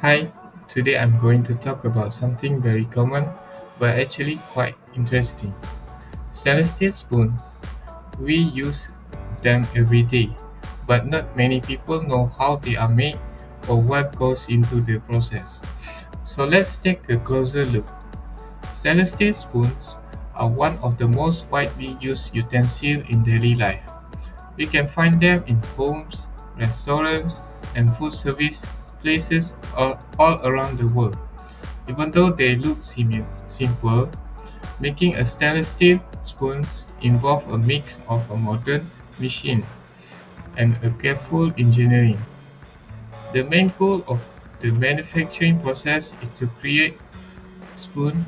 Hi, today I'm going to talk about something very common but actually quite interesting. Stainless steel spoon. We use them every day, but not many people know how they are made or what goes into the process. So let's take a closer look. Stainless steel spoons are one of the most widely used utensils in daily life. We can find them in homes, restaurants, and food service places all around the world. Even though they look simple, making a stainless steel spoon involves a mix of a modern machine and a careful engineering. The main goal of the manufacturing process is to create spoons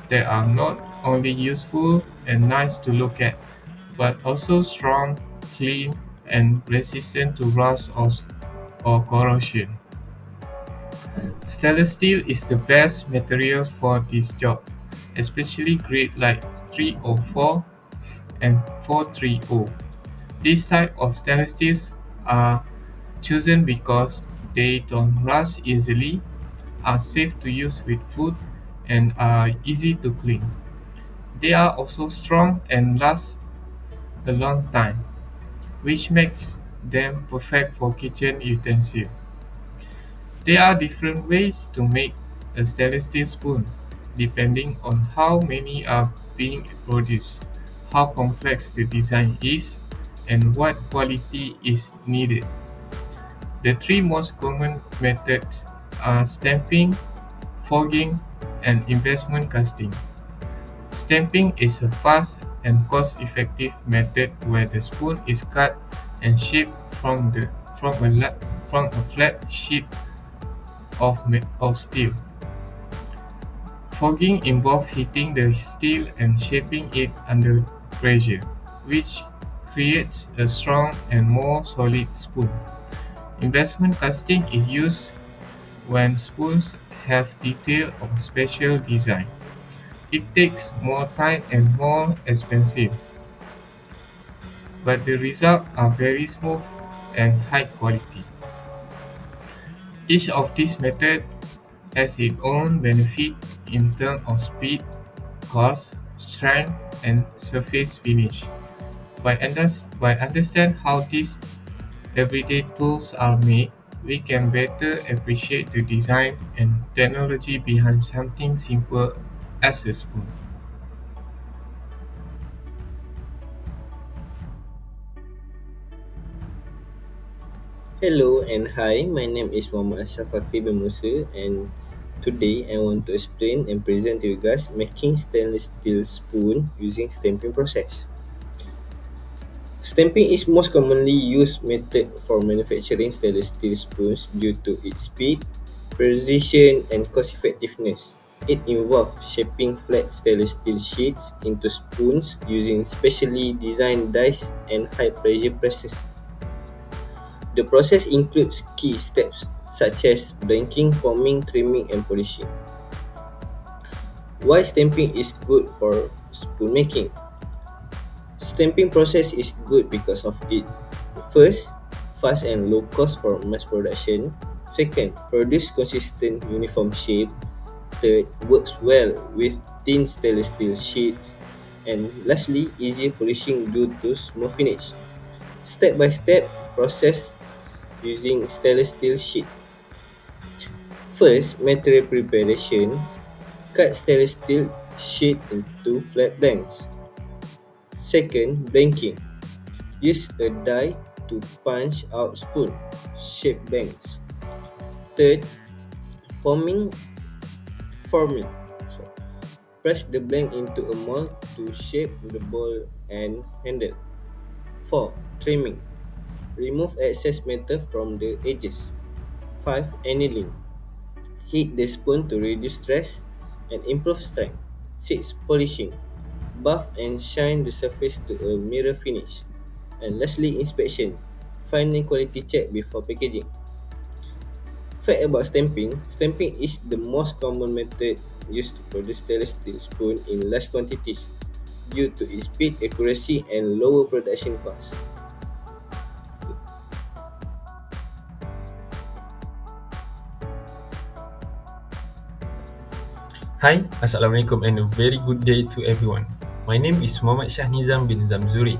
that are not only useful and nice to look at, but also strong, clean, and resistant to rust or corrosion. Stainless steel is the best material for this job, especially grades like 304 and 430. These type of stainless steels are chosen because they don't rust easily, are safe to use with food, and are easy to clean. They are also strong and last a long time, which makes them perfect for kitchen utensils. There are different ways to make a stainless steel spoon, depending on how many are being produced, how complex the design is, and what quality is needed. The three most common methods are stamping, fogging, and investment casting. Stamping is a fast and cost-effective method where the spoon is cut and shaped from from a flat sheet of steel. Fogging involves heating the steel and shaping it under pressure, which creates a strong and more solid spoon. Investment casting is used when spoons have detail or special design. It takes more time and more expensive, but the results are very smooth and high quality. Each of these methods has its own benefit in terms of speed, cost, strength, and surface finish. By understand how these everyday tools are made, we can better appreciate the design and technology behind something simple as a spoon. Hello and hi, my name is Muhammad Ashraf Musa, and today I want to explain and present to you guys making stainless steel spoon using stamping process. Stamping is most commonly used method for manufacturing stainless steel spoons due to its speed, precision and cost effectiveness. It involves shaping flat stainless steel sheets into spoons using specially designed dies and high pressure presses. The process includes key steps such as blanking, forming, trimming, and polishing. Why stamping is good for spoon making? Stamping process is good because of it. First, fast and low cost for mass production. Second, produce consistent uniform shape. Third, works well with thin stainless steel sheets. And lastly, easy polishing due to smooth finish. Step by step process using stainless steel sheet. First, material preparation. Cut stainless steel sheet into flat blanks. Second, blanking. Use a die to punch out spoon shape blanks. Third, forming. Forming. So, press the blank into a mold to shape the ball and handle. 4. Trimming. Remove excess metal from the edges. 5. Annealing. Heat the spoon to reduce stress and improve strength. 6. Polishing. Buff and shine the surface to a mirror finish. And lastly, inspection. Finding quality check before packaging. Fact about stamping. Stamping is the most common method used to produce stainless steel spoon in large quantities due to its speed, accuracy, and lower production costs. Hi, Assalamualaikum and a very good day to everyone. My name is Muhammad Shah Nizam bin Zamzuri.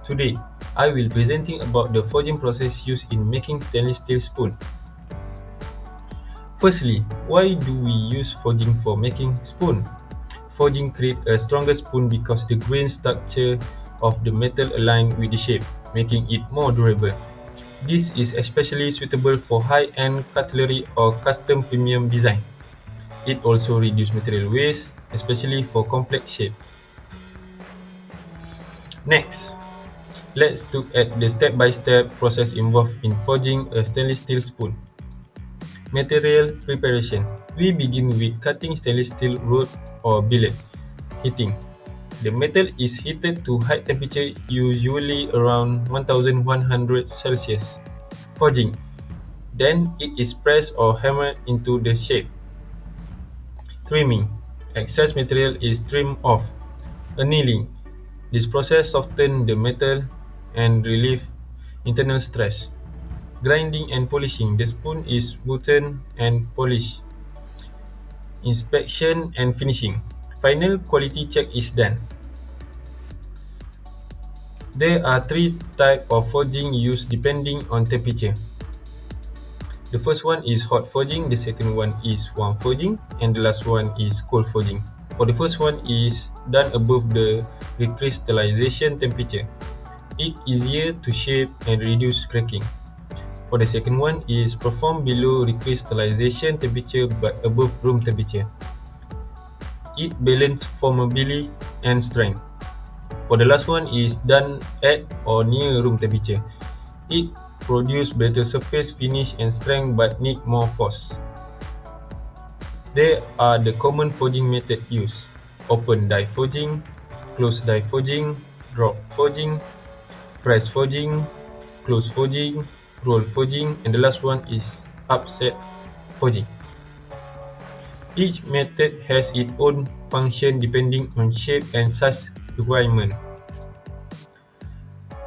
Today, I will presenting about the forging process used in making stainless steel spoon. Firstly, why do we use forging for making spoon? Forging creates a stronger spoon because the grain structure of the metal align with the shape, making it more durable. This is especially suitable for high-end cutlery or custom premium design. It also reduces material waste, especially for complex shape. Next, let's look at the step-by-step process involved in forging a stainless steel spoon. Material preparation. We begin with cutting stainless steel rod or billet. Heating. The metal is heated to high temperature, usually around 1100 Celsius. Forging. Then it is pressed or hammered into the shape. Trimming. Excess material is trimmed off. Annealing. This process softens the metal and relieves internal stress. Grinding and polishing. The spoon is smoothened and polished. Inspection and finishing. Final quality check is done. There are three types of forging used depending on temperature. The first one is hot forging, the second one is warm forging, and the last one is cold forging. For the first one is done above the recrystallization temperature. It easier to shape and reduce cracking. For the second one is performed below recrystallization temperature but above room temperature. It balance formability and strength. For the last one is done at or near room temperature. It produce better surface finish and strength but need more force. There are the common forging method used: open die forging, closed die forging, drop forging, press forging, close forging, roll forging, and the last one is upset forging. Each method has its own function depending on shape and size requirement.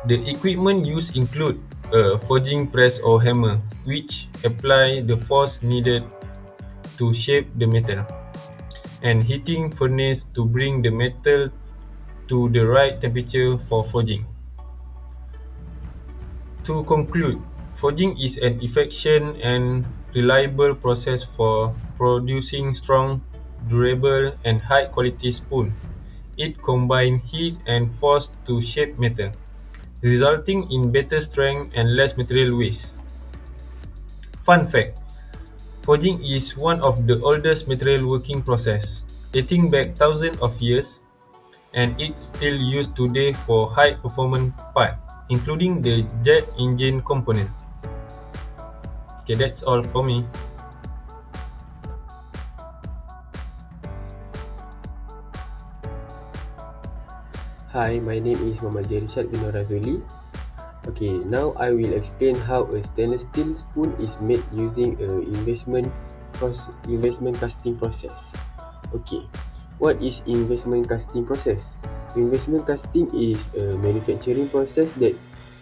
The equipment used include a forging press or hammer, which apply the force needed to shape the metal, and heating furnace to bring the metal to the right temperature for forging. To conclude, forging is an efficient and reliable process for producing strong, durable, and high-quality spoon. It combines heat and force to shape metal, resulting in better strength and less material waste. Fun fact: forging is one of the oldest material working process, dating back thousands of years, and it's still used today for high-performance parts, including the jet engine component. Okay, that's all for me. Hi, my name is Muhammad Jerishad bin Razuli. Okay, now I will explain how a stainless steel spoon is made using a investment casting process. Okay, what is investment casting process? Investment casting is a manufacturing process that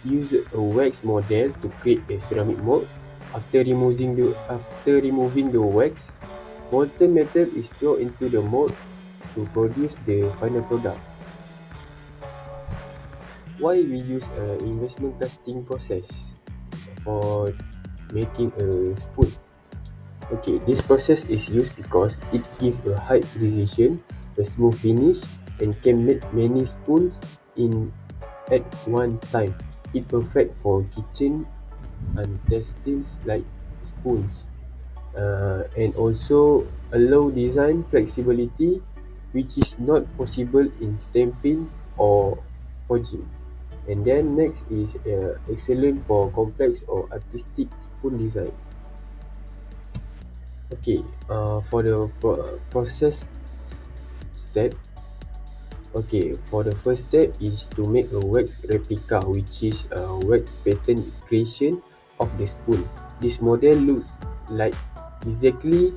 uses a wax model to create a ceramic mold. After removing the wax, molten metal is poured into the mold to produce the final product. Why we use a investment casting process for making a spoon? Okay, this process is used because it gives a high precision, a smooth finish, and can make many spoons in at one time. It perfect for kitchen utensils like spoons, and also allow design flexibility, which is not possible in stamping or forging. And then next is excellent for complex or artistic spoon design. Okay, for the process step. Okay, for the first step is to make a wax replica, which is a wax pattern creation of the spoon. This model looks like exactly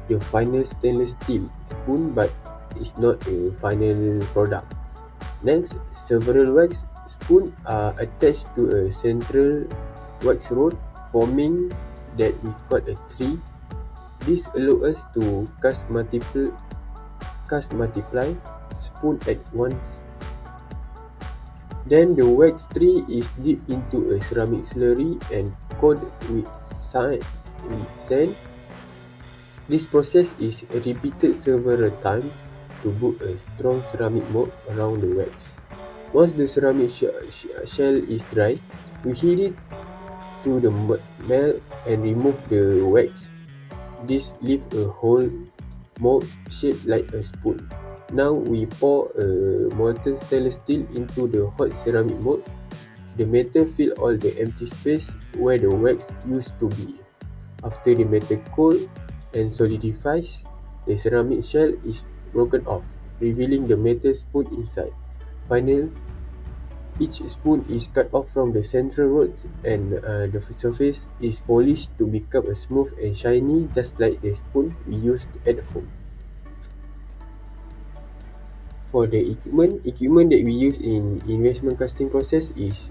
the final stainless steel spoon, but it's not a final product. Next, several wax spoons are attached to a central wax rod, forming that we call a tree. This allows us to cast multiply spoon at once. Then the wax tray is dipped into a ceramic slurry and coated with sand. This process is repeated several times to build a strong ceramic mold around the wax. Once the ceramic shell is dry, we heat it to the melt and remove the wax. This leaves a whole mold shaped like a spoon. Now we pour a molten stainless steel into the hot ceramic mold. The metal fills all the empty space where the wax used to be. After the metal cools and solidifies, the ceramic shell is broken off, revealing the metal spoon inside. Finally, each spoon is cut off from the central rod and the surface is polished to become smooth and shiny, just like the spoon we use at home. For the equipment that we use in investment casting process is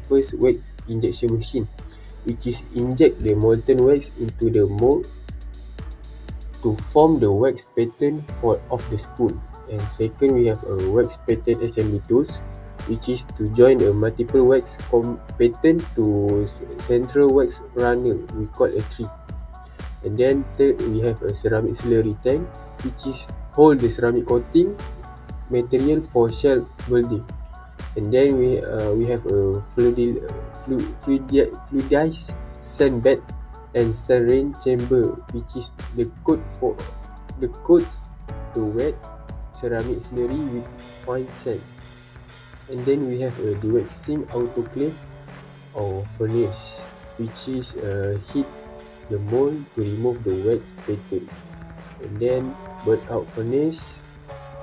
first wax injection machine, which is inject the molten wax into the mold to form the wax pattern of the spoon. And second, we have a wax pattern assembly tools, which is to join a multiple wax pattern to central wax runner we call a tree. And then third, we have a ceramic slurry tank, which is hold the ceramic coating material for shell building. And then we have a fluidized sand bed and sand rain chamber, which is the coats the wet ceramic slurry with fine sand. And then we have a dewaxing autoclave or furnace, which is heat the mold to remove the wax pattern. And then burn out furnace,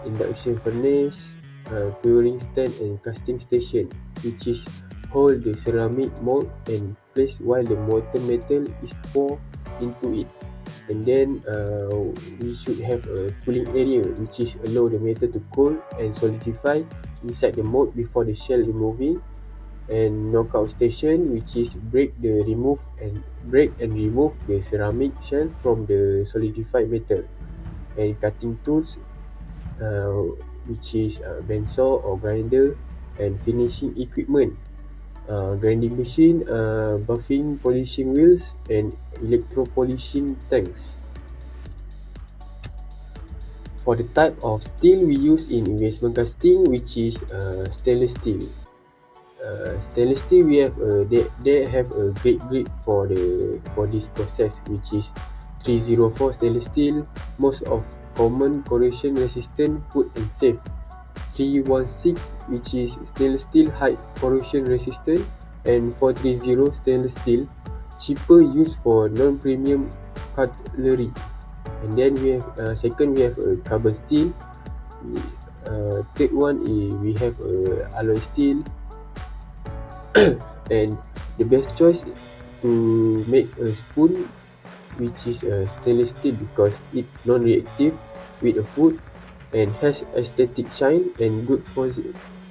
induction furnace, curing stand and casting station, which is hold the ceramic mold and place while the molten metal is poured into it. And then we should have a cooling area, which is allow the metal to cool and solidify inside the mold before the shell removing. And knockout station, which is break and remove the ceramic shell from the solidified metal. And cutting tools, which is bandsaw or grinder. And finishing equipment, grinding machine, buffing polishing wheels, and electro polishing tanks. For the type of steel we use in investment casting, which is stainless steel. Stainless steel, we have they have a great grade for this process, which is 304 stainless steel, most of common corrosion resistant, food and safe. 316, which is stainless steel, high corrosion resistant. And 430 stainless steel, cheaper, used for non-premium cutlery. And then we have second, we have a carbon steel. Third one is we have a alloy steel. And the best choice to make a spoon, which is a stainless steel, because it non-reactive with a food and has aesthetic shine and good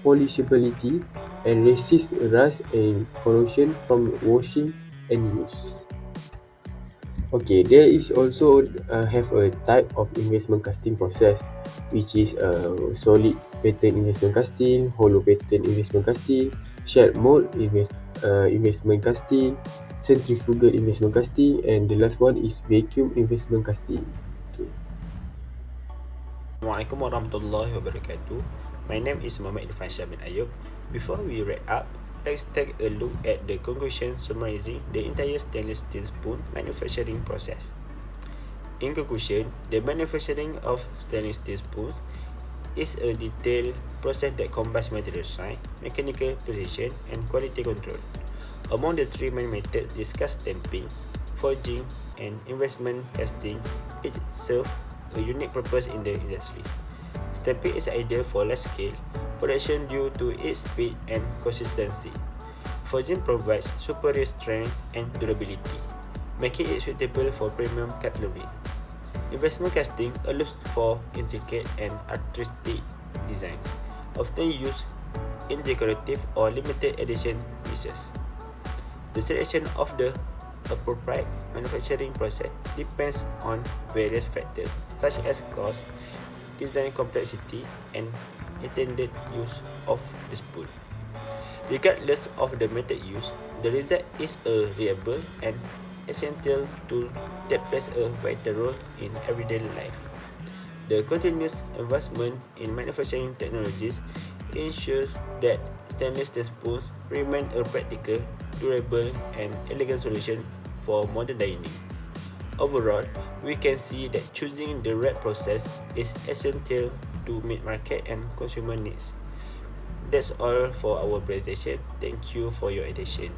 polishability and resist rust and corrosion from washing and use. Okay, there is also have a type of investment casting process, which is solid pattern investment casting, hollow pattern investment casting, shared mold investment casting, centrifugal investment casting, and the last one is vacuum investment casting. Okay. Assalamualaikum warahmatullahi wabarakatuh. My name is Muhammad Irfan Syah bin Ayub. Before we wrap up, let's take a look at the conclusion summarizing the entire stainless steel spoon manufacturing process. In conclusion, the manufacturing of stainless steel spoons is a detailed process that combines material science, mechanical precision, and quality control. Among the three main methods discussed, stamping, forging, and investment casting, each serves a unique purpose in the industry. Stamping is ideal for large-scale production due to its speed and consistency. Forging provides superior strength and durability, making it suitable for premium cutlery. Investment casting allows for intricate and artistic designs, often used in decorative or limited edition pieces. The selection of the appropriate manufacturing process depends on various factors such as cost, design complexity, and intended use of the spoon. Regardless of the method used, the result is a reliable and essential tool that plays a vital role in everyday life. The continuous investment in manufacturing technologies ensures that stainless steel spoons remain a practical, durable, and elegant solution for modern dining. Overall, we can see that choosing the right process is essential to meet market and consumer needs. That's all for our presentation. Thank you for your attention.